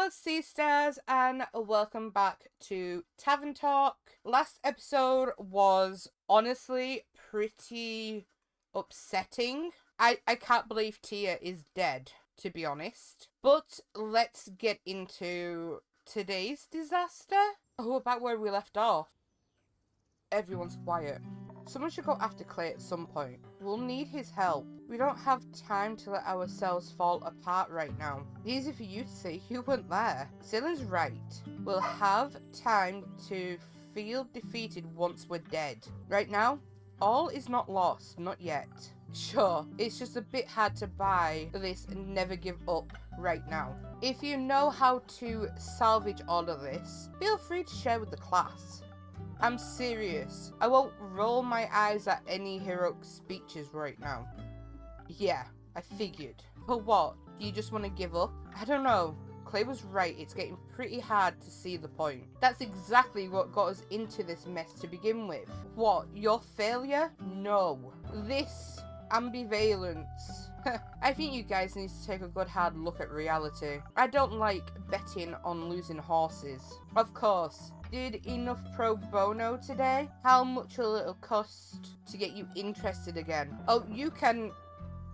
Hello, Sea Stars, and welcome back to Tavern Talk. Last episode was honestly pretty upsetting. I can't believe Tia is dead, to be honest. But let's get into today's disaster. Oh, about where we left off. Everyone's quiet. Someone should go after Clay at some point. We'll need his help. We don't have time to let ourselves fall apart right now. Easy for you to say, you weren't there. Dylan's right. We'll have time to feel defeated once we're dead. Right now, all is not lost, not yet. Sure, it's just a bit hard to buy this never give up right now. If you know how to salvage all of this, feel free to share with the class. I'm serious. I won't roll my eyes at any heroic speeches right now. Yeah, I figured. But what? Do you just want to give up? I don't know. Clay was right. It's getting pretty hard to see the point. That's exactly what got us into this mess to begin with. What? Your failure? No. This ambivalence. I think you guys need to take a good hard look at reality. I don't like betting on losing horses. Of course. Did enough pro bono today? How much will it cost to get you interested again? Oh, you can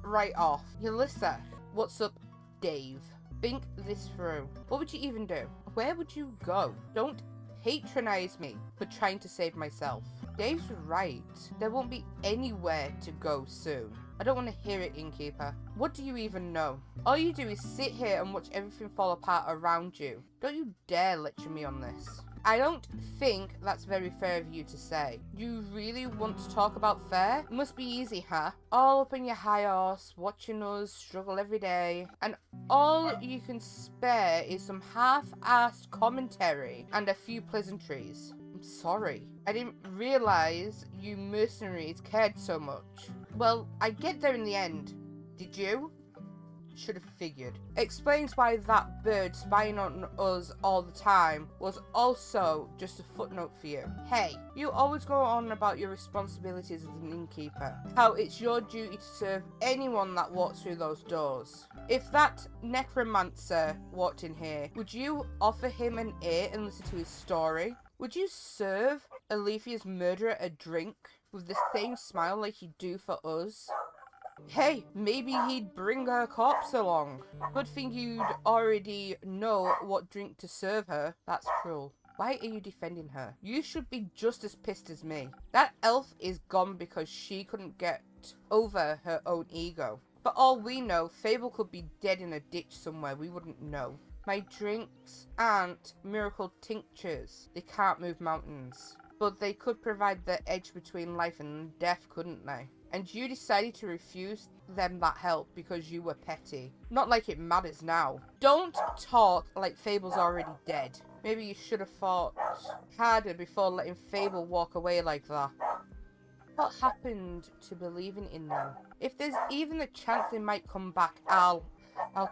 write off. Yelissa, what's up, Dave? Think this through. What would you even do? Where would you go? Don't patronize me for trying to save myself. Dave's right. There won't be anywhere to go soon. I don't want to hear it, Innkeeper. What do you even know? All you do is sit here and watch everything fall apart around you. Don't you dare lecture me on this. I don't think that's very fair of you to say. You really want to talk about fair? It must be easy, huh? All up in your high horse, watching us struggle every day, and all you can spare is some half-assed commentary and a few pleasantries. I'm sorry. I didn't realize you mercenaries cared so much. Well, I get there in the end. Did you? Should have figured. Explains why that bird spying on us all the time was also just a footnote for you. Hey, you always go on about your responsibilities as an innkeeper. How it's your duty to serve anyone that walks through those doors. If that necromancer walked in here, would you offer him an ear and listen to his story? Would you serve Alethea's murderer a drink with the same smile like you do for us? Hey, maybe he'd bring her corpse along. Good thing you'd already know what drink to serve her. That's cruel. Why are you defending her? You should be just as pissed as me. That elf is gone because she couldn't get over her own ego. For all we know, Fable could be dead in a ditch somewhere we wouldn't know. My drinks aren't miracle tinctures. They can't move mountains. But they could provide the edge between life and death, couldn't they? And you decided to refuse them that help because you were petty. Not like it matters now. Don't talk like Fable's already dead. Maybe you should have thought harder before letting Fable walk away like that. What happened to believing in them? If there's even a chance they might come back, I'll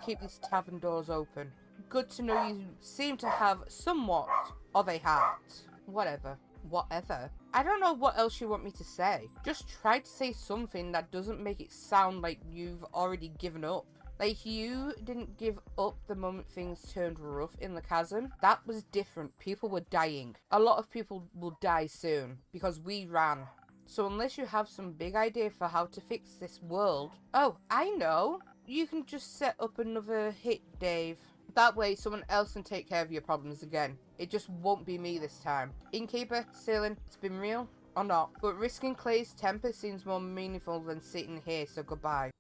keep these tavern doors open. Good to know you seem to have somewhat of a heart. Whatever. I don't know what else you want me to say. Just try to say something that doesn't make it sound like you've already given up. Like you didn't give up the moment things turned rough in the chasm. That was different. People were dying. A lot of people will die soon because we ran. So unless you have some big idea for how to fix this world... Oh, I know. You can just set up another hit, Dave. That way, someone else can take care of your problems again. It just won't be me this time. Innkeeper, Celine, it's been real or not, but risking Clay's temper seems more meaningful than sitting here, so goodbye.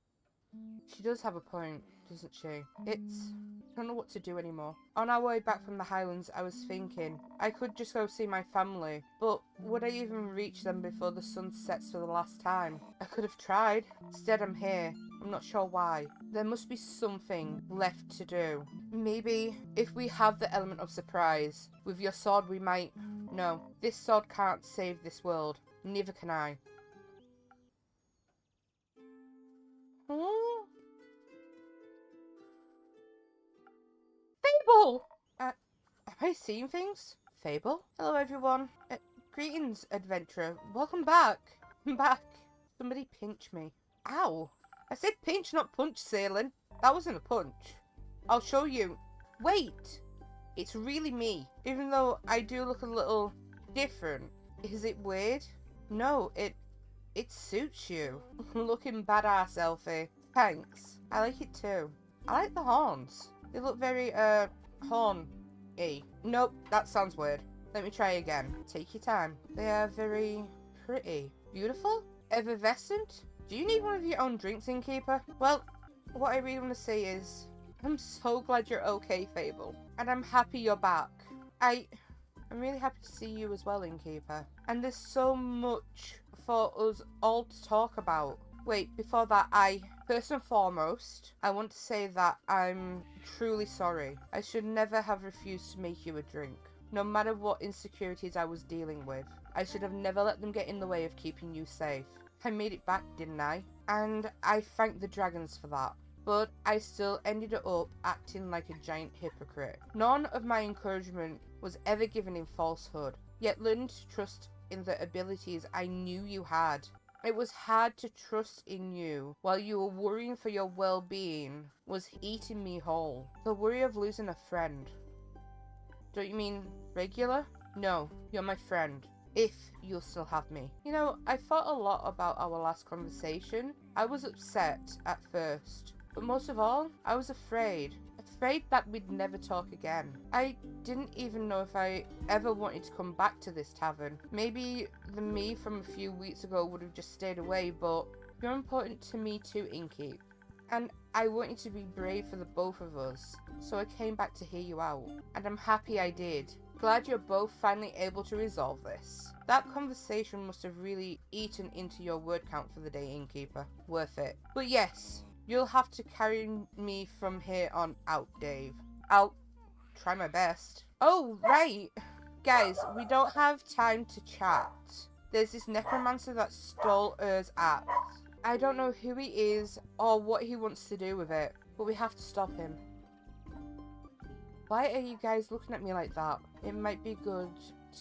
She does have a point, doesn't she? I don't know what to do anymore. On our way back from the Highlands, I was thinking, I could just go see my family, but would I even reach them before the sun sets for the last time? I could have tried. Instead, I'm here. I'm not sure why. There must be something left to do. Maybe if we have the element of surprise, with your sword we might... No, this sword can't save this world. Neither can I. Huh? Fable! Am I seeing things? Fable? Hello everyone. Greetings, adventurer. Welcome back. I'm back. Somebody pinch me. Ow. I said pinch, not punch, Salin. That wasn't a punch. I'll show you. Wait. It's really me. Even though I do look a little different. Is it weird? No, it suits you. Looking badass, Elfie. Thanks. I like it too. I like the horns. They look very, horn-y. Nope, that sounds weird. Let me try again. Take your time. They are very pretty. Beautiful? Effervescent? Do you need one of your own drinks, innkeeper? Well, what I really want to say is, I'm so glad you're okay, Fable. And I'm happy you're back. I'm really happy to see you as well, innkeeper. And there's so much for us all to talk about. Wait, before that, first and foremost, I want to say that I'm truly sorry. I should never have refused to make you a drink. No matter what insecurities I was dealing with, I should have never let them get in the way of keeping you safe. I made it back, didn't I? And I thank the dragons for that. But I still ended up acting like a giant hypocrite. None of my encouragement was ever given in falsehood, yet learning to trust in the abilities I knew you had. It was hard to trust in you while you were worrying for your well-being was eating me whole. The worry of losing a friend. Don't you mean regular? No, you're my friend. If you'll still have me. You know, I thought a lot about our last conversation. I was upset at first, but most of all, I was afraid. Afraid that we'd never talk again. I didn't even know if I ever wanted to come back to this tavern. Maybe the me from a few weeks ago would have just stayed away, but you're important to me too, Inky. And I wanted to be brave for the both of us, so I came back to hear you out. And I'm happy I did. Glad you're both finally able to resolve this. That conversation must have really eaten into your word count for the day, innkeeper. Worth it. But yes, you'll have to carry me from here on out, Dave. I'll try my best. Oh, right. Guys, we don't have time to chat. There's this necromancer that stole Ur's axe. I don't know who he is or what he wants to do with it, but we have to stop him. Why are you guys looking at me like that? It might be good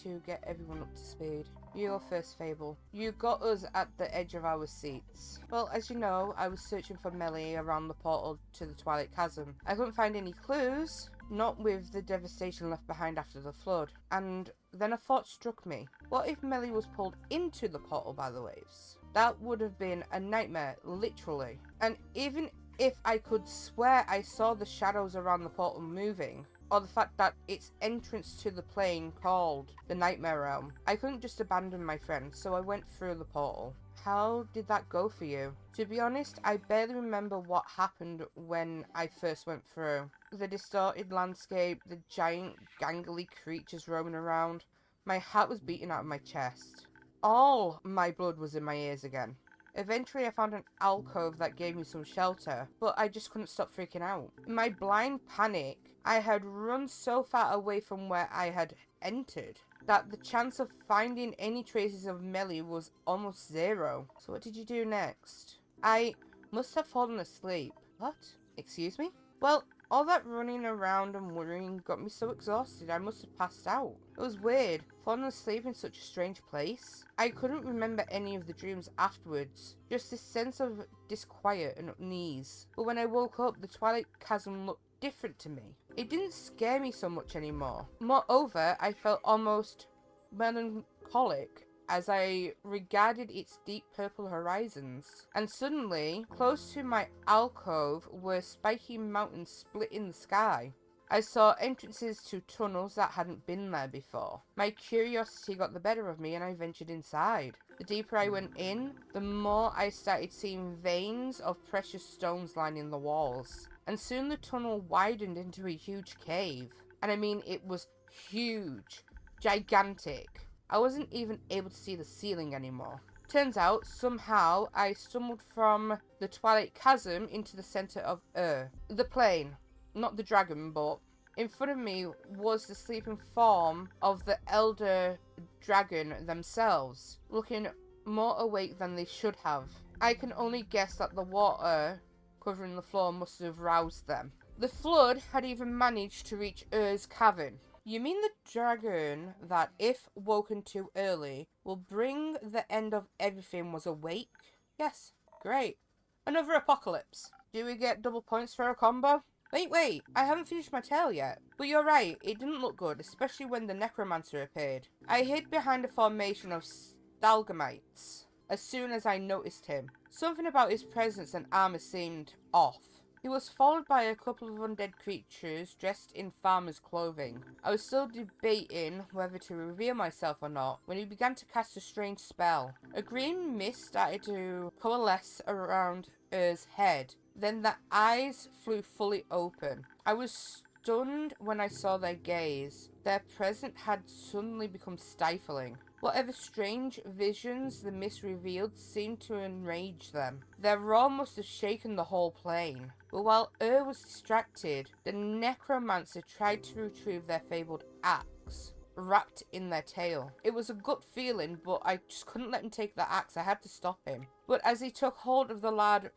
to get everyone up to speed. You go first, Fable. You got us at the edge of our seats. Well, as you know, I was searching for Melly around the portal to the Twilight Chasm. I couldn't find any clues, not with the devastation left behind after the flood. And then a thought struck me. What if Melly was pulled into the portal by the waves? That would have been a nightmare, literally. And even if I could swear I saw the shadows around the portal moving, or the fact that its entrance to the plane called the Nightmare Realm, I couldn't just abandon my friend, so I went through the portal. How did that go for you? To be honest, I barely remember what happened when I first went through. The distorted landscape, the giant gangly creatures roaming around. My heart was beating out of my chest. All my blood was in my ears again. Eventually I found an alcove that gave me some shelter, but I just couldn't stop freaking out. In my blind panic, I had run so far away from where I had entered that the chance of finding any traces of Melly was almost zero. So what did you do next? I must have fallen asleep. What? Excuse me? Well, all that running around and worrying got me so exhausted I must have passed out. It was weird, falling asleep in such a strange place. I couldn't remember any of the dreams afterwards, just this sense of disquiet and unease. But when I woke up, the Twilight Chasm looked different to me. It didn't scare me so much anymore. Moreover, I felt almost melancholic as I regarded its deep purple horizons. And suddenly, close to my alcove were spiky mountains split in the sky. I saw entrances to tunnels that hadn't been there before. My curiosity got the better of me and I ventured inside. The deeper I went in, the more I started seeing veins of precious stones lining the walls. And soon the tunnel widened into a huge cave. And I mean, it was huge, gigantic. I wasn't even able to see the ceiling anymore. Turns out, somehow, I stumbled from the Twilight Chasm into the center of the plane. Not the dragon, but in front of me was the sleeping form of the elder dragon themselves, looking more awake than they should have. I can only guess that the water covering the floor must have roused them. The flood had even managed to reach Ur's cavern. You mean the dragon that, if woken too early, will bring the end of everything was awake? Yes, great. Another apocalypse. Do we get double points for a combo? Wait, I haven't finished my tale yet. But you're right, it didn't look good, especially when the necromancer appeared. I hid behind a formation of stalagmites as soon as I noticed him. Something about his presence and armor seemed off. He was followed by a couple of undead creatures dressed in farmer's clothing. I was still debating whether to reveal myself or not when he began to cast a strange spell. A green mist started to coalesce around Ur's head. Then the eyes flew fully open. I was stunned when I saw their gaze. Their presence had suddenly become stifling. Whatever strange visions the mist revealed seemed to enrage them. Their roar must have shaken the whole plane. But while was distracted, the necromancer tried to retrieve their fabled axe, wrapped in their tail. It was a gut feeling, but I just couldn't let him take the axe. I had to stop him. But as he took hold of the large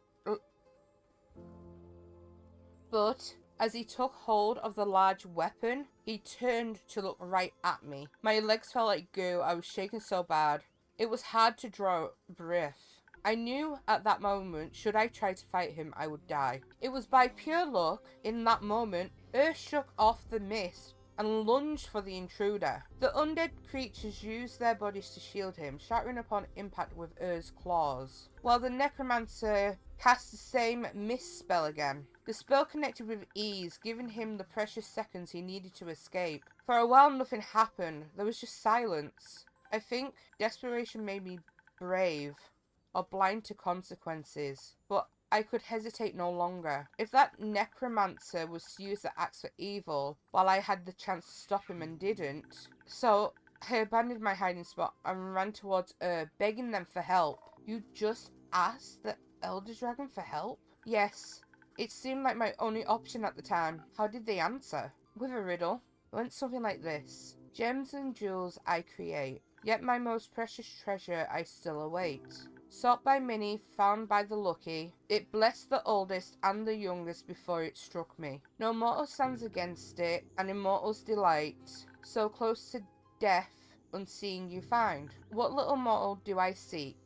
weapon, he turned to look right at me. My legs felt like goo. I was shaking so bad. It was hard to draw breath. I knew at that moment, should I try to fight him, I would die. It was by pure luck, in that moment, shook off the mist and lunged for the intruder. The undead creatures used their bodies to shield him, shattering upon impact with Ur's claws, while the necromancer cast the same mist spell again. The spell connected with ease, giving him the precious seconds he needed to escape. For a while nothing happened, there was just silence. I think desperation made me brave, or blind to consequences, but I could hesitate no longer. If that necromancer was to use the axe for evil, while I had the chance to stop him and didn't, so I abandoned my hiding spot and ran towards begging them for help. You just asked the Elder Dragon for help? Yes. It seemed like my only option at the time. How did they answer? With a riddle. It went something like this. Gems and jewels I create, yet my most precious treasure I still await. Sought by many, found by the lucky, it blessed the oldest and the youngest before it struck me. No mortal stands against it, an immortal's delight, so close to death, unseeing you find. What little mortal do I seek?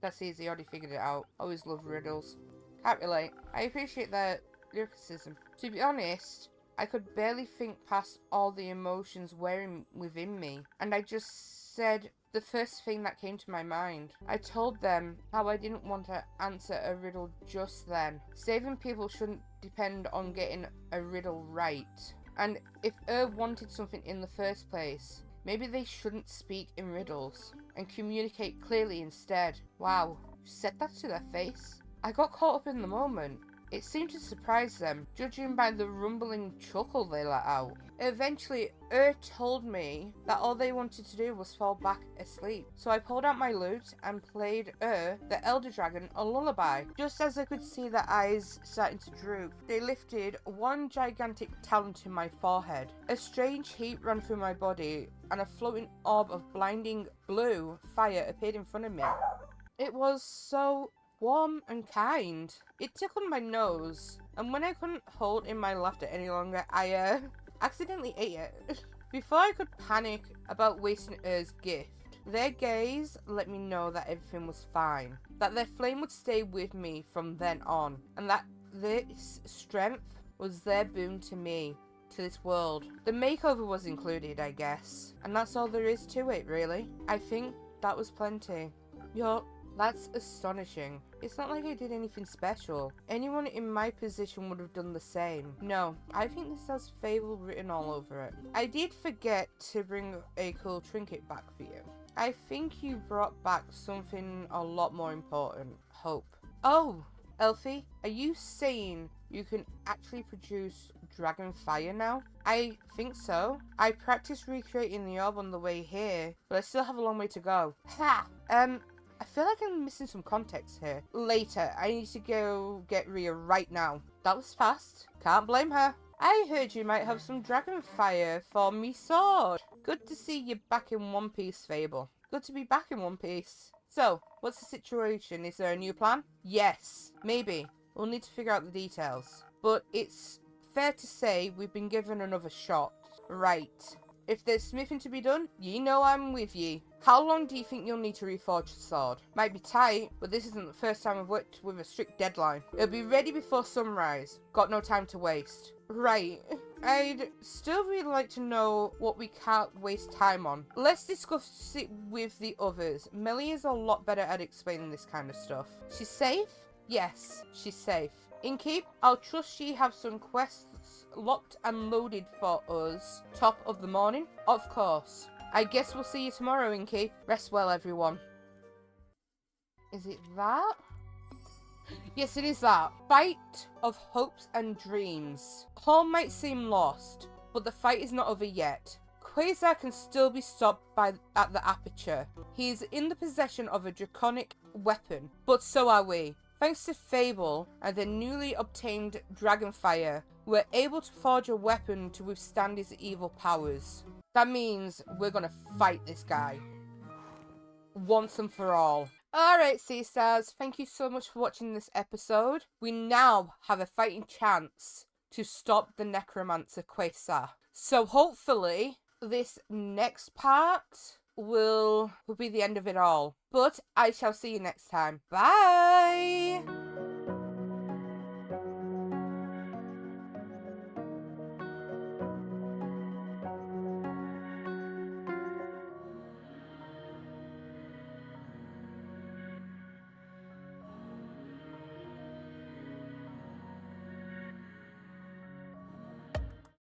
That's easy, I already figured it out. Always love riddles. Can't relate. I appreciate their lyricism. To be honest, I could barely think past all the emotions wearing within me, and I just said the first thing that came to my mind. I told them how I didn't want to answer a riddle just then. Saving people shouldn't depend on getting a riddle right. And if wanted something in the first place, maybe they shouldn't speak in riddles and communicate clearly instead. Wow, you said that to their face? I got caught up in the moment. It seemed to surprise them, judging by the rumbling chuckle they let out. Eventually, told me that all they wanted to do was fall back asleep. So I pulled out my lute and played the Elder Dragon, a lullaby. Just as I could see their eyes starting to droop, they lifted one gigantic talon to my forehead. A strange heat ran through my body, and a floating orb of blinding blue fire appeared in front of me. It was so warm and kind. It tickled my nose, and when I couldn't hold in my laughter any longer, I accidentally ate it. Before I could panic about wasting Ur's gift, their gaze let me know that everything was fine, that their flame would stay with me from then on, and that this strength was their boon to me, to this world. The makeover was included, I guess, and that's all there is to it, really. I think that was plenty. That's astonishing. It's not like I did anything special. Anyone in my position would have done the same. No, I think this has Fable written all over it. I did forget to bring a cool trinket back for you. I think you brought back something a lot more important. Hope. Oh, Elfie, are you saying you can actually produce dragon fire now? I think so. I practiced recreating the orb on the way here, but I still have a long way to go. Ha! I feel like I'm missing some context here. Later, I need to go get Rhea right now. That was fast. Can't blame her. I heard you might have some dragon fire for me sword. Good to see you back in one piece, Fable. Good to be back in one piece. So, what's the situation? Is there a new plan? Yes, maybe. We'll need to figure out the details. But it's fair to say we've been given another shot. Right. If there's smithing to be done, ye know I'm with ye. How long do you think you'll need to reforge the sword? Might be tight, but this isn't the first time I've worked with a strict deadline. It'll be ready before sunrise. Got no time to waste. Right. I'd still really like to know what we can't waste time on. Let's discuss it with the others. Millie is a lot better at explaining this kind of stuff. She's safe? Yes, she's safe. Inkeep, I'll trust she have some quests locked and loaded for us. Top of the morning? Of course. I guess we'll see you tomorrow, Inkeep. Rest well, everyone. Is it that? Yes, it is that. Fight of hopes and dreams. Home might seem lost, but the fight is not over yet. Quasar can still be stopped at the aperture. He is in the possession of a draconic weapon, but so are we. Thanks to Fable and the newly obtained Dragonfire, we're able to forge a weapon to withstand his evil powers. That means we're gonna fight this guy. Once and for all. Alright, Sea Stars, thank you so much for watching this episode. We now have a fighting chance to stop the Necromancer Quasar. So hopefully, this next part will be the end of it all. But I shall see you next time. Bye!